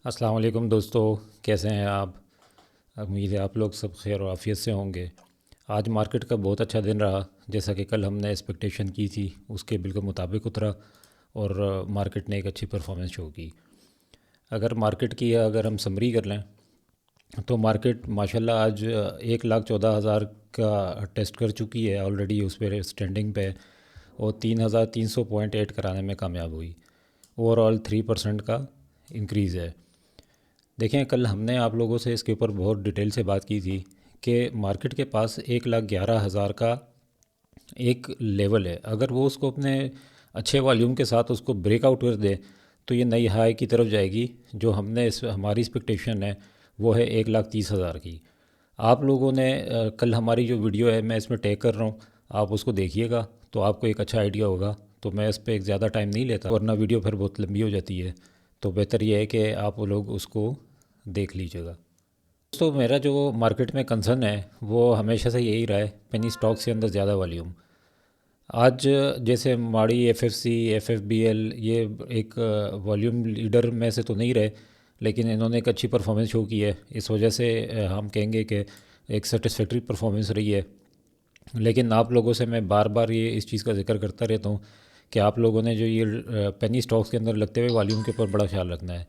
अस्सलाम वालेकुम दोस्तों, कैसे हैं आप? उम्मीद है आप लोग सब खैर और आफियत से होंगे। आज मार्केट का बहुत अच्छा दिन रहा। जैसा कि कल हमने एक्सपेक्टेशन की थी उसके बिल्कुल मुताबिक उतरा और मार्केट ने एक अच्छी परफॉर्मेंस शो की। अगर मार्केट की अगर हम समरी कर लें तो मार्केट माशाल्लाह आज 1,14,000 का टेस्ट कर चुकी है ऑलरेडी, उस पर स्टैंडिंग पे, और 3,300.8 कराने में कामयाब हुई। ओवरऑल 3% का इंक्रीज़ है। देखें, कल हमने आप लोगों से इसके ऊपर बहुत डिटेल से बात की थी कि मार्केट के पास 1,11,000 का एक लेवल है। अगर वो उसको अपने अच्छे वॉल्यूम के साथ उसको ब्रेकआउट कर दे तो ये नई हाई की तरफ जाएगी। जो हमने हमारी एक्सपेक्टेशन है वो है 1,30,000 की। आप लोगों ने कल हमारी जो वीडियो है मैं इसमें टैग कर रहा हूँ, आप उसको देखिएगा तो आपको एक अच्छा आइडिया होगा। तो मैं इस पर एक ज़्यादा टाइम नहीं लेता वरना वीडियो फिर बहुत लंबी हो जाती है। तो बेहतर यह है कि आप लोग उसको देख लीजिएगा। दोस्तों, मेरा जो मार्केट में कंसर्न है वो हमेशा से यही रहा है, पेनी स्टॉक के अंदर ज़्यादा वॉल्यूम। आज जैसे माड़ी, एफएफसी, एफएफबीएल, ये एक वॉल्यूम लीडर में से तो नहीं रहे, लेकिन इन्होंने एक अच्छी परफॉर्मेंस शो की है। इस वजह से हम कहेंगे कि एक सेटिस्फैक्ट्री परफॉर्मेंस रही है। लेकिन आप लोगों से मैं बार बार ये इस चीज़ का जिक्र करता रहता हूँ कि आप लोगों ने जो ये पेनी स्टॉक्स के अंदर लगते हुए वॉल्यूम के ऊपर बड़ा ख्याल रखना है।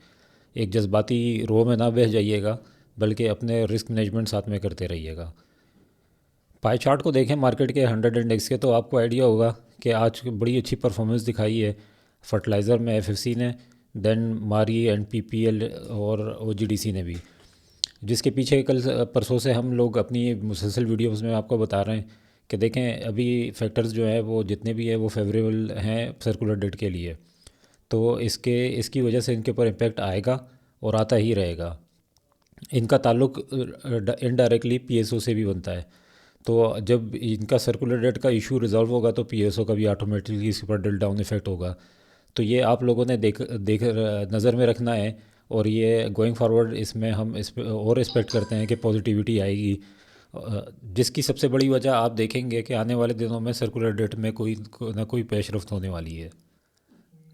एक जज्बाती रो में ना बह जाइएगा, बल्कि अपने रिस्क मैनेजमेंट साथ में करते रहिएगा। पाई चार्ट को देखें मार्केट के 100 इंडेक्स के, तो आपको आइडिया होगा कि आज बड़ी अच्छी परफॉर्मेंस दिखाई है फर्टिलाइज़र में एफएफसी ने, देन मारी एंड पीपीएल और ओजीडीसी ने भी। जिसके पीछे कल परसों से हम लोग अपनी मुसलसल वीडियोस में आपको बता रहे हैं कि देखें अभी फैक्टर्स जो है वो जितने भी है वो फेवरेबल हैं सर्कुलर डेट के लिए। तो इसकी वजह से इनके ऊपर इम्पेक्ट आएगा और आता ही रहेगा। इनका ताल्लुक इनडायरेक्टली पीएसओ से भी बनता है। तो जब इनका सर्कुलर डेट का इशू रिजॉल्व होगा तो पीएसओ का भी ऑटोमेटिकली इस पर ड्रिल डाउन इफेक्ट होगा। तो ये आप लोगों ने देख नज़र में रखना है। और ये गोइंग फारवर्ड इसमें हम इस पे और एक्सपेक्ट करते हैं कि पॉजिटिविटी आएगी। जिसकी सबसे बड़ी वजह आप देखेंगे कि आने वाले दिनों में सर्कुलर डेट में ना कोई पेशरफ्त होने वाली है।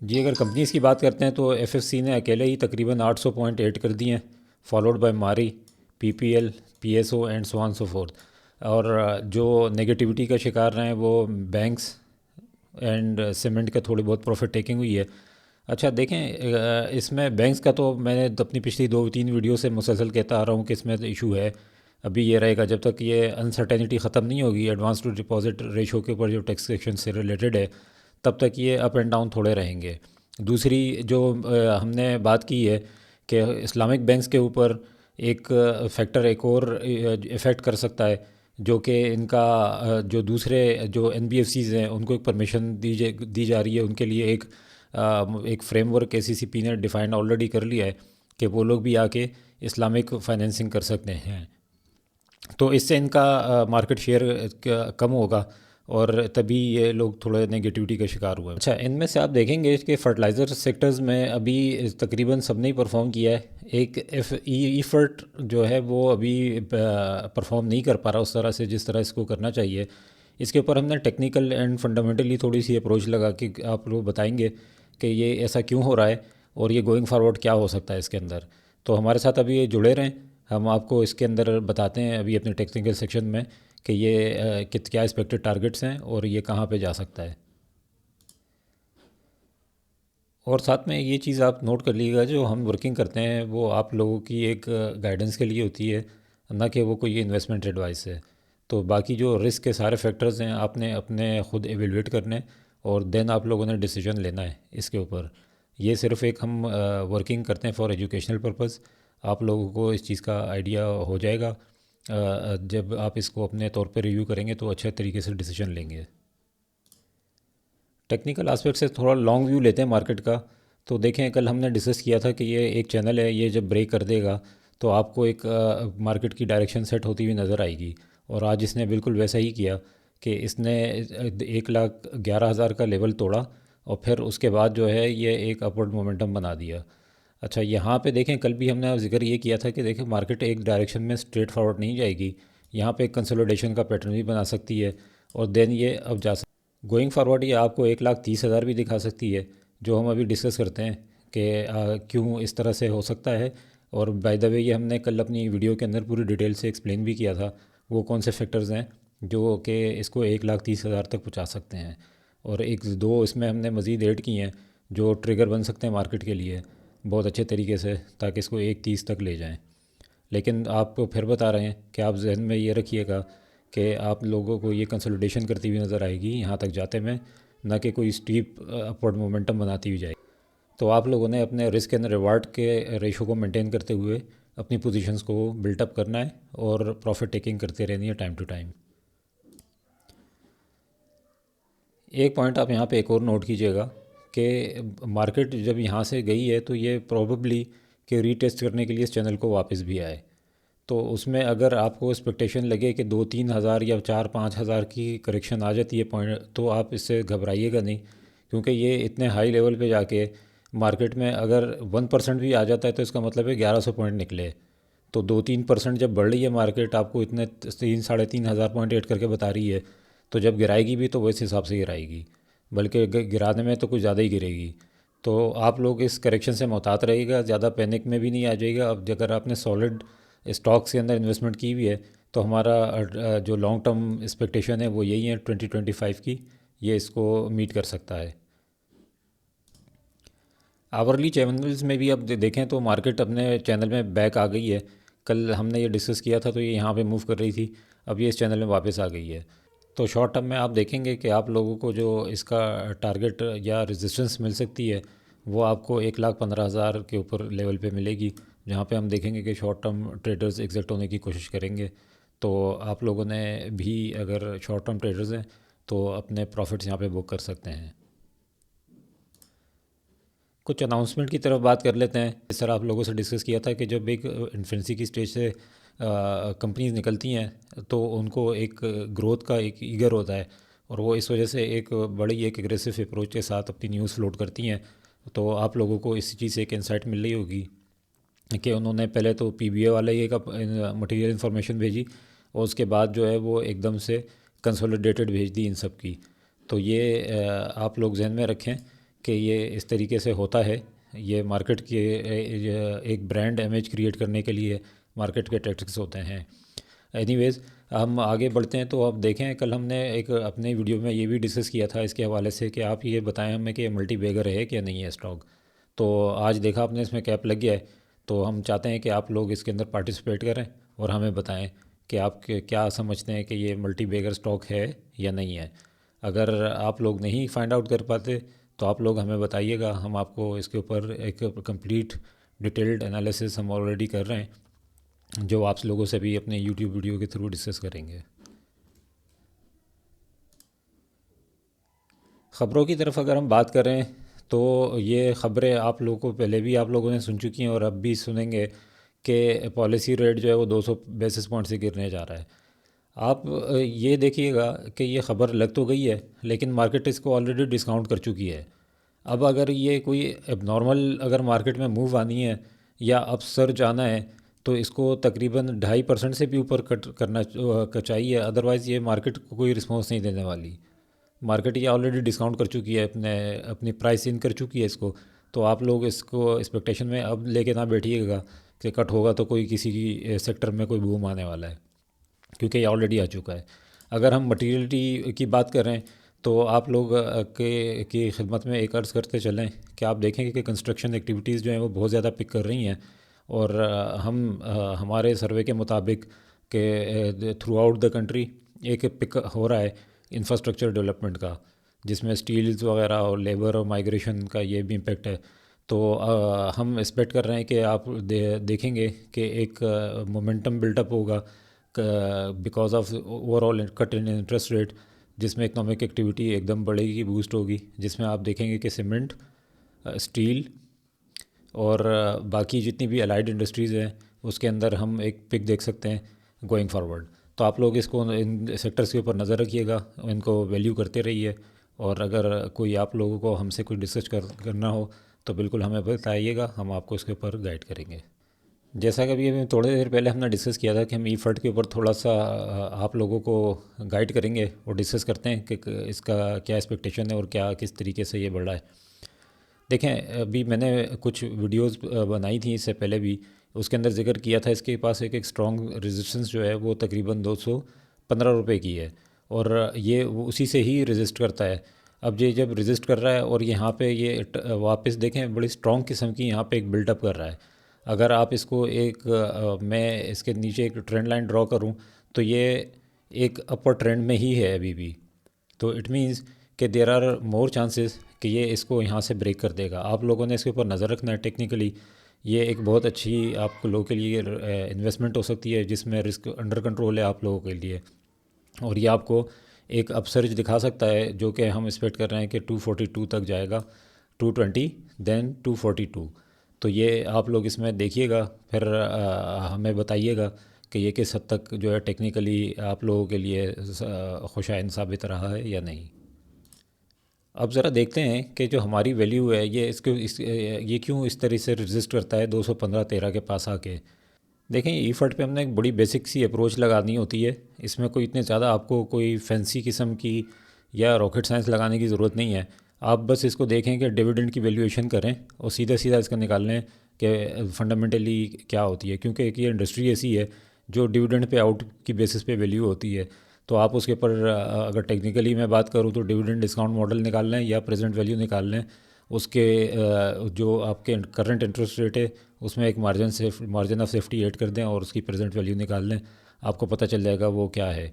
जी, अगर कंपनीज़ की बात करते हैं तो एफएफसी ने अकेले ही तकरीबन 800.8 कर दिए हैं, फॉलोड बाय मारी, PPL, PSO and so on so fourth. और जो नेगेटिविटी का शिकार रहे हैं वो बैंक्स एंड सीमेंट के थोड़ी बहुत प्रॉफिट टेकिंग हुई है। अच्छा देखें, इसमें बैंक्स का तो मैंने अपनी पिछली 2-3 वीडियो से मुसलसल कहता आ रहा हूँ कि इसमें इशू है। अभी ये रहेगा जब तक ये अनसर्टेनिटी ख़त्म नहीं होगी एडवांस टू डिपॉजिट रेशो के ऊपर जो टैक्सेशन से रिलेटेड है, तब तक ये अप एंड डाउन थोड़े रहेंगे। दूसरी जो हमने बात की है कि इस्लामिक बैंक्स के ऊपर एक फैक्टर एक और इफ़ेक्ट कर सकता है, जो कि इनका जो दूसरे जो एनबीएफसीज़ हैं उनको एक परमिशन दी जा रही है। उनके लिए एक फ्रेमवर्क एसीसीपी ने डिफ़ाइन ऑलरेडी कर लिया है कि वो लोग भी आके इस्लामिक फाइनेंसिंग कर सकते हैं। तो इससे इनका मार्केट शेयर कम होगा और तभी ये लोग थोड़े नेगेटिविटी का शिकार हुए। अच्छा, इनमें से आप देखेंगे कि फर्टिलाइज़र सेक्टर्स में अभी तकरीबन सब ने ही परफॉर्म किया है। एक ईफर्ट जो है वो अभी परफॉर्म नहीं कर पा रहा उस तरह से जिस तरह इसको करना चाहिए। इसके ऊपर हमने टेक्निकल एंड फंडामेंटली थोड़ी सी अप्रोच लगा कि आप लोग बताएंगे कि ये ऐसा क्यों हो रहा है और ये गोइंग फारवर्ड क्या हो सकता है इसके अंदर। तो हमारे साथ अभी ये जुड़े रहें, हम आपको इसके अंदर बताते हैं अभी अपने टेक्निकल सेक्शन में कि ये क्या एक्सपेक्टेड टारगेट्स हैं और ये कहाँ पे जा सकता है। और साथ में ये चीज़ आप नोट कर लीजिएगा, जो हम वर्किंग करते हैं वो आप लोगों की एक गाइडेंस के लिए होती है, ना कि वो कोई इन्वेस्टमेंट एडवाइस है। तो बाकी जो रिस्क के सारे फैक्टर्स हैं आपने अपने ख़ुद एवेलुएट करने और देन आप लोगों ने डिसीजन लेना है इसके ऊपर। ये सिर्फ एक हम वर्किंग करते हैं फॉर एजुकेशनल पर्पस। आप लोगों को इस चीज़ का आइडिया हो जाएगा। जब आप इसको अपने तौर पे रिव्यू करेंगे तो अच्छे तरीके से डिसीजन लेंगे। टेक्निकल एस्पेक्ट से थोड़ा लॉन्ग व्यू लेते हैं मार्केट का। तो देखें, कल हमने डिस्कस किया था कि ये एक चैनल है, ये जब ब्रेक कर देगा तो आपको एक मार्केट की डायरेक्शन सेट होती हुई नज़र आएगी। और आज इसने बिल्कुल वैसा ही किया कि इसने 1,11,000 का लेवल तोड़ा और फिर उसके बाद जो है ये एक अपवर्ड मोमेंटम बना दिया। अच्छा, यहाँ पे देखें, कल भी हमने जिक्र ये किया था कि देखें मार्केट एक डायरेक्शन में स्ट्रेट फॉरवर्ड नहीं जाएगी, यहाँ पे एक कंसोलिडेशन का पैटर्न भी बना सकती है और देन ये अब जा गोइंग फॉरवर्ड ये आपको 1,30,000 भी दिखा सकती है, जो हम अभी डिस्कस करते हैं कि क्यों इस तरह से हो सकता है। और बाय द वे ये हमने कल अपनी वीडियो के अंदर पूरी डिटेल से एक्सप्लेन भी किया था वो कौन से फैक्टर्स हैं जो कि इसको 1,30,000 तक पहुंचा सकते हैं। और एक दो इसमें हमने मज़ीद ऐड किए हैं जो ट्रिगर बन सकते हैं मार्केट के लिए बहुत अच्छे तरीके से, ताकि इसको 1,30 तक ले जाएं। लेकिन आपको फिर बता रहे हैं कि आप जहन में ये रखिएगा कि आप लोगों को ये कंसोलिडेशन करती हुई नज़र आएगी यहाँ तक जाते में, ना कि कोई स्टीप अपवर्ड मोमेंटम बनाती हुई जाएगी। तो आप लोगों ने अपने रिस्क एंड रिवार्ड के रेशो को मेंटेन करते हुए अपनी पोजीशंस को बिल्टअप करना है और प्रॉफिट टेकिंग करते रहनी है टाइम टू टाइम। एक पॉइंट आप यहाँ पे एक और नोट कीजिएगा कि मार्केट जब यहाँ से गई है तो ये प्रोबेबली कि रीटेस्ट करने के लिए इस चैनल को वापस भी आए। तो उसमें अगर आपको एक्सपेक्टेशन लगे कि 2-3 हज़ार या 4-5 हज़ार की करेक्शन आ जाती है पॉइंट, तो आप इससे घबराइएगा नहीं, क्योंकि ये इतने हाई लेवल पे जाके मार्केट में अगर 1% भी आ जाता है तो इसका मतलब है 1100 पॉइंट निकले। तो 2-3% जब बढ़ रही है मार्केट, आपको इतने 3-3.5 हज़ार पॉइंट ऐड करके बता रही है, तो जब गिराएगी भी तो वैसे हिसाब से गिराएगी, बल्कि गिराने में तो कुछ ज़्यादा ही गिरेगी। तो आप लोग इस करेक्शन से मुहतात रहिएगा, ज़्यादा पैनिक में भी नहीं आ जाइएगा। अब अगर आपने सॉलिड स्टॉक्स के अंदर इन्वेस्टमेंट की हुई है तो हमारा जो लॉन्ग टर्म एक्सपेक्टेशन है वो यही है 2025 की, ये इसको मीट कर सकता है। आवरली चैनल्स में भी अब देखें तो मार्केट अपने चैनल में बैक आ गई है। कल हमने ये डिस्कस किया था तो ये यहाँ पे मूव कर रही थी, अब ये इस चैनल में वापस आ गई है। तो शॉर्ट टर्म में आप देखेंगे कि आप लोगों को जो इसका टारगेट या रेजिस्टेंस मिल सकती है वो आपको 1,15,000 के ऊपर लेवल पे मिलेगी, जहाँ पे हम देखेंगे कि शॉर्ट टर्म ट्रेडर्स एग्जिट होने की कोशिश करेंगे। तो आप लोगों ने भी अगर शॉर्ट टर्म ट्रेडर्स हैं तो अपने प्रॉफिट्स यहाँ पे बुक कर सकते हैं। कुछ अनाउंसमेंट की तरफ बात कर लेते हैं। इस तरह आप लोगों से डिस्कस किया था कि जब एक इन्फेंसी की स्टेज से कंपनीज निकलती हैं तो उनको एक ग्रोथ का एक ईगर होता है, और वो इस वजह से एक बड़ी एक एग्रेसिव अप्रोच के साथ अपनी न्यूज़ फ्लोट करती हैं। तो आप लोगों को इस चीज़ से एक इंसाइट मिल रही होगी कि उन्होंने पहले तो पीबीए वाले ये का मटेरियल इन्फॉर्मेशन भेजी, और उसके बाद जो है वो एकदम से कंसोलिडेटेड भेज दी इन सब की। तो ये आप लोग जहन में रखें कि ये इस तरीके से होता है। ये मार्केट के एक ब्रांड इमेज क्रिएट करने के लिए मार्केट के टैक्टिक्स होते हैं। एनीवेज़ हम आगे बढ़ते हैं। तो अब देखें, कल हमने एक अपने वीडियो में ये भी डिस्कस किया था इसके हवाले से कि आप ये बताएं हमें कि मल्टी बैगर है क्या नहीं है स्टॉक। तो आज देखा आपने इसमें कैप लग गया है, तो हम चाहते हैं कि आप लोग इसके अंदर पार्टिसिपेट करें और हमें बताएं कि आप क्या समझते हैं कि ये मल्टी बैगर स्टॉक है या नहीं है। अगर आप लोग नहीं फाइंड आउट कर पाते तो आप लोग हमें बताइएगा, हम आपको इसके ऊपर एक कंप्लीट डिटेल्ड एनालिसिस हम ऑलरेडी कर रहे हैं, जो आप लोगों से भी अपने यूट्यूब वीडियो के थ्रू डिस्कस करेंगे। ख़बरों की तरफ अगर हम बात करें तो ये ख़बरें आप लोगों को पहले भी आप लोगों ने सुन चुकी हैं और अब भी सुनेंगे कि पॉलिसी रेट जो है वो 200 बेसिस पॉइंट से गिरने जा रहा है। आप ये देखिएगा कि ये ख़बर लग तो गई है लेकिन मार्केट इसको ऑलरेडी डिस्काउंट कर चुकी है। अब अगर ये कोई एबनॉर्मल अगर मार्केट में मूव आनी है या अब सर्ज आना है तो इसको तकरीबन 2.5% से भी ऊपर कट करना चाहिए, अदरवाइज़ ये मार्केट को कोई रिस्पॉन्स नहीं देने वाली। मार्केट ये ऑलरेडी डिस्काउंट कर चुकी है, अपनी प्राइस इन कर चुकी है इसको। तो आप लोग इसको एक्सपेक्टेशन में अब लेके ना बैठिएगा कि कट होगा तो कोई किसी की सेक्टर में कोई बूम आने वाला है, क्योंकि ये ऑलरेडी आ चुका है। अगर हम मटीरियलिटी की बात करें तो आप लोग के की खिदमत में एक अर्ज़ करते चलें कि आप देखेंगे कि कंस्ट्रक्शन एक्टिविटीज़ जो हैं वो बहुत ज़्यादा पिक कर रही हैं। और हमारे सर्वे के मुताबिक कि थ्रू आउट द कंट्री एक पिक हो रहा है इंफ्रास्ट्रक्चर डेवलपमेंट का, जिसमें स्टील्स वगैरह और लेबर और माइग्रेशन का ये भी इम्पेक्ट है। तो हम एक्सपेक्ट कर रहे हैं कि आप देखेंगे कि एक मोमेंटम बिल्टअप होगा because of overall cut in interest rate, जिसमें इकोनॉमिक एक्टिविटी एकदम बढ़ेगी, बूस्ट होगी, जिसमें आप देखेंगे कि सीमेंट, स्टील और बाकी जितनी भी अलाइड इंडस्ट्रीज़ हैं उसके अंदर हम एक पिक देख सकते हैं गोइंग फॉरवर्ड। तो आप लोग इसको इन सेक्टर्स के ऊपर नज़र रखिएगा, इनको वैल्यू करते रहिए, और अगर कोई आप लोगों को हमसे कोई डिस्कस करना हो तो बिल्कुल हमें बताइएगा, हम आपको इसके ऊपर गाइड करेंगे। जैसा कि अभी थोड़ी देर पहले हमने डिस्कस किया था कि हम ई फंड के ऊपर थोड़ा सा आप लोगों को गाइड करेंगे और डिस्कस करते हैं कि इसका क्या एक्सपेक्टेशन है और क्या किस तरीके से ये बढ़ रहा है। देखें, अभी मैंने कुछ वीडियोस बनाई थी इससे पहले भी, उसके अंदर जिक्र किया था इसके पास एक स्ट्रॉन्ग रेजिस्टेंस जो है वो तकरीबन 215 रुपये की है, और ये वो उसी से ही रेजिस्ट करता है। अब ये जब रेजिस्ट कर रहा है और यहाँ पे ये वापस देखें बड़ी स्ट्रॉन्ग किस्म की यहाँ पे एक बिल्डअप कर रहा है। अगर आप इसको एक मैं इसके नीचे एक ट्रेंड लाइन ड्रॉ करूँ तो ये एक अपर ट्रेंड में ही है अभी भी। तो इट मीन्स कि देर आर मोर चांसेस कि ये इसको यहाँ से ब्रेक कर देगा। आप लोगों ने इसके ऊपर नज़र रखना है। टेक्निकली ये एक बहुत अच्छी आप लोगों के लिए इन्वेस्टमेंट हो सकती है जिसमें रिस्क अंडर कंट्रोल है आप लोगों के लिए, और ये आपको एक अपसर्ज दिखा सकता है जो कि हम एक्सपेक्ट कर रहे हैं कि 242 तक जाएगा, 220 देन 242। तो ये आप लोग इसमें देखिएगा, फिर हमें बताइएगा कि ये किस हद तक जो है टेक्निकली आप लोगों के लिए खुशाइन साबित रहा है या नहीं। अब ज़रा देखते हैं कि जो हमारी वैल्यू है ये क्यों इस तरह से रजिस्ट करता है 215-13 के पास आके। देखें, ईफर्ट पे हमने एक बड़ी बेसिक सी अप्रोच लगानी होती है। इसमें कोई इतने ज़्यादा आपको कोई फैंसी किस्म की या रॉकेट साइंस लगाने की ज़रूरत नहीं है। आप बस इसको देखें कि डिविडेंड की वैल्यूएशन करें और सीधा सीधा इसका निकाल लें कि फंडामेंटली क्या होती है, क्योंकि एक ये इंडस्ट्री ऐसी है जो डिविडेंड पे आउट की बेसिस पे वैल्यू होती है। तो आप उसके ऊपर अगर टेक्निकली मैं बात करूँ तो डिविडेंड डिस्काउंट मॉडल निकाल लें या प्रेजेंट वैल्यू निकाल लें। उसके जो आपके करंट इंटरेस्ट रेट है उसमें एक मार्जिन ऑफ सेफ्टी ऐड कर दें और उसकी प्रेजेंट वैल्यू निकाल लें, आपको पता चल जाएगा वो क्या है।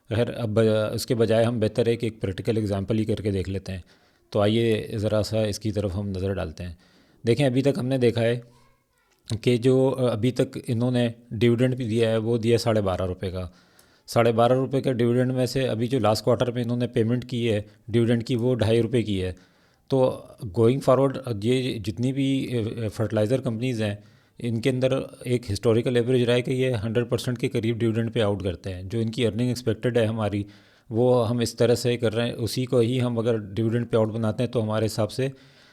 खैर, अब इसके बजाय हम बेहतर है कि एक प्रैक्टिकल एग्जांपल ही करके देख लेते हैं। तो आइए ज़रा सा इसकी तरफ हम नज़र डालते हैं। देखें, अभी तक हमने देखा है कि जो अभी तक इन्होंने डिविडेंड भी दिया है वो दिया 12.5 रुपये का। 12.5 रुपये का डिविडेंड में से अभी जो लास्ट क्वार्टर में इन्होंने पेमेंट की है डिविडेंड की वो 2.5 रुपये की है। तो गोइंग फॉरवर्ड ये जितनी भी फर्टिलाइज़र कंपनीज़ हैं इनके अंदर एक हिस्टोरिकल एवरेज रहा है कि ये 100% के करीब डिविडेंड पे आउट करते हैं। जो इनकी अर्निंग एक्सपेक्टेड है हमारी, वो हम इस तरह से कर रहे हैं, उसी को ही हम अगर डिविडेंड पे आउट बनाते हैं तो हमारे हिसाब से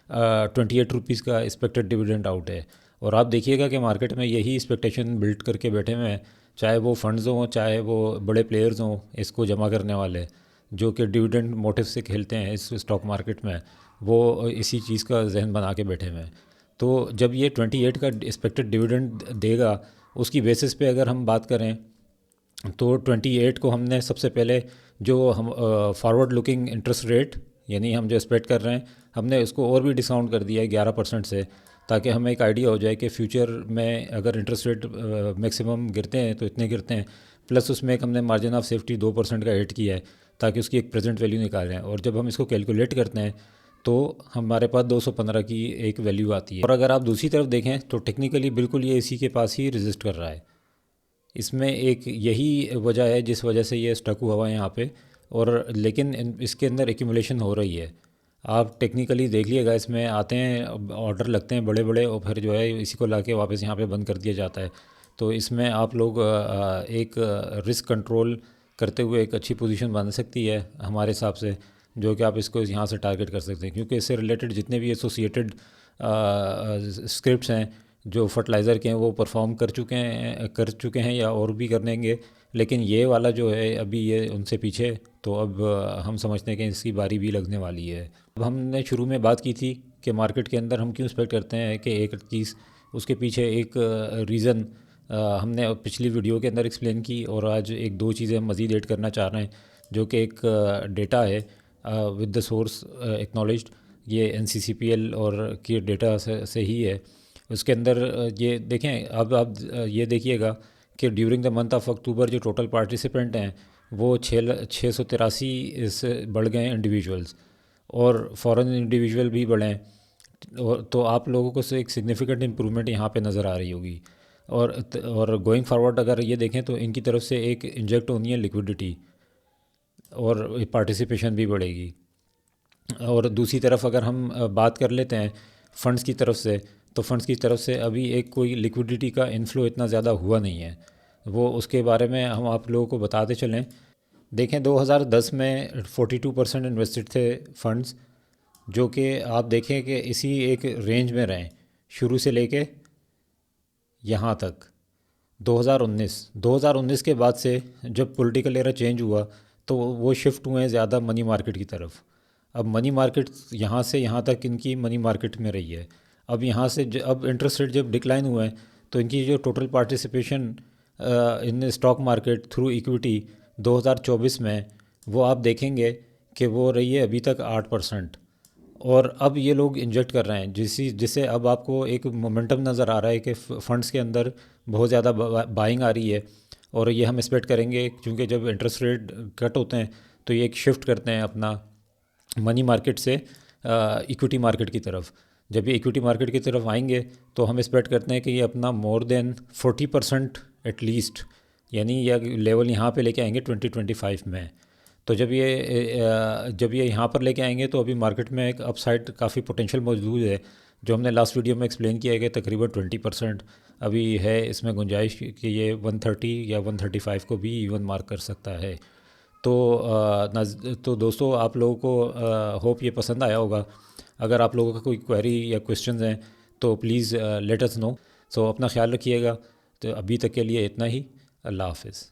28 रुपीज़ का एक्सपेक्टेड डिविडेंड आउट है। और आप देखिएगा कि मार्केट में यही एक्सपेक्टेशन बिल्ड करके बैठे हुए हैं, चाहे वो फंड्स हों चाहे वो बड़े प्लेयर्स हों इसको जमा करने वाले, जो कि डिविडेंड मोटिव से खेलते हैं इस स्टॉक मार्केट में, वो इसी चीज़ का जहन बना के बैठे हुए हैं। तो जब ये 28 का एक्सपेक्टेड डिविडेंड देगा उसकी बेसिस पे अगर हम बात करें तो 28 को हमने सबसे पहले जो हम फॉरवर्ड लुकिंग इंटरेस्ट रेट यानी हम जो एक्सपेक्ट कर रहे हैं हमने उसको और भी डिस्काउंट कर दिया है 11% से, ताकि हमें एक आइडिया हो जाए कि फ्यूचर में अगर इंटरेस्ट रेट मैक्सिमम गिरते हैं तो इतने गिरते हैं, प्लस उसमें एक हमने मार्जिन ऑफ सेफ्टी 2% का ऐड किया है ताकि उसकी एक प्रेजेंट वैल्यू निकाल रहे हैं। और जब हम इसको कैलकुलेट करते हैं तो हमारे पास 215 की एक वैल्यू आती है। और अगर आप दूसरी तरफ देखें तो टेक्निकली बिल्कुल ये इसी के पास ही रजिस्ट कर रहा है। इसमें एक यही वजह है जिस वजह से ये स्टक हुआ हुआ है यहाँ पे, और लेकिन इसके अंदर एक्यूमुलेशन हो रही है। आप टेक्निकली देख लीजिएगा, इसमें आते हैं ऑर्डर लगते हैं बड़े बड़े और फिर जो है इसी को लाके वापस यहाँ पे बंद कर दिया जाता है। तो इसमें आप लोग एक रिस्क कंट्रोल करते हुए एक अच्छी पोजीशन बन सकती है हमारे हिसाब से, जो कि आप इसको यहाँ से टारगेट कर सकते हैं, क्योंकि इससे रिलेटेड जितने भी एसोसिएटेड स्क्रिप्ट्स हैं जो फर्टिलाइज़र के हैं वो परफॉर्म कर चुके हैं या और भी कर देंगे, लेकिन ये वाला जो है अभी ये उनसे पीछे। तो अब हम समझते हैं कि इसकी बारी भी लगने वाली है। अब हमने शुरू में बात की थी कि मार्केट के अंदर हम क्यों एक्सपेक्ट करते हैं कि एक चीज़, उसके पीछे एक रीज़न हमने पिछली वीडियो के अंदर एक्सप्लेन की, और आज एक दो चीज़ें हम मज़ीद ऐड करना चाह रहे हैं जो कि एक डेटा है विद द सोर्स एक्नॉलेज्ड, ये NCCPL और के डेटा से ही है। उसके अंदर ये देखें, अब आप ये देखिएगा कि during the month of October जो टोटल पार्टिसिपेंट हैं वो 683 से बढ़ गए हैं इंडिविजुअल्स, और फॉरेन इंडिविजुअल भी बढ़े हैं। और तो आप लोगों को से एक सिग्निफिकेंट इम्प्रूवमेंट यहाँ पे नज़र आ रही होगी। और गोइंग फारवर्ड अगर ये देखें तो इनकी तरफ से एक इंजेक्ट होनी है लिक्विडिटी और पार्टिसिपेशन भी बढ़ेगी। और दूसरी तरफ अगर हम बात कर लेते हैं फ़ंड्स की तरफ से, तो फंड्स की तरफ से अभी एक कोई लिक्विडिटी का इन्फ्लो इतना ज़्यादा हुआ नहीं है, वो उसके बारे में हम आप लोगों को बताते चलें। देखें, 2010 में 42% इन्वेस्टेड थे फंड्स, जो कि आप देखें कि इसी एक रेंज में रहें शुरू से लेके यहाँ तक 2019 के बाद से जब पॉलिटिकल एरा चेंज हुआ तो वो शिफ्ट हुए हैं ज़्यादा मनी मार्केट की तरफ। अब मनी मार्केट यहाँ से यहाँ तक इनकी मनी मार्केट में रही है। अब यहाँ से अब इंटरेस्ट रेट जब डिक्लाइन हुआ है तो इनकी जो total participation in stock market through equity 2024 में वो आप देखेंगे कि वो रही है अभी तक 8%। और अब ये लोग इंजेक्ट कर रहे हैं जिससे अब आपको एक मोमेंटम नज़र आ रहा है कि फ़ंड्स के अंदर बहुत ज़्यादा बाइंग आ रही है। और ये हम एक्सपेक्ट करेंगे क्योंकि जब इंटरेस्ट रेट कट होते हैं तो ये एक शिफ्ट करते हैं अपना मनी मार्केट से इक्विटी मार्केट की तरफ। जब ये इक्विटी मार्केट की तरफ आएंगे तो हम एक्सपेक्ट करते हैं कि ये अपना मोर देन 40% एटलीस्ट, यानी यह लेवल यहाँ पे लेके आएंगे 2025 में। तो जब ये यहाँ पर लेके आएंगे तो अभी मार्केट में एक अपसाइड काफ़ी पोटेंशियल मौजूद है, जो हमने लास्ट वीडियो में एक्सप्लेन किया है कि तकरीबन 20% अभी है इसमें गुंजाइश कि ये 130 या 135 को भी इवन मार्क कर सकता है। तो दोस्तों, आप लोगों को होप ये पसंद आया होगा। अगर आप लोगों का कोई क्वेरी या क्वेश्चंस हैं तो प्लीज़ लेट अस नो। सो अपना ख्याल रखिएगा। तो अभी तक के लिए इतना ही। अल्लाह हाफिज़।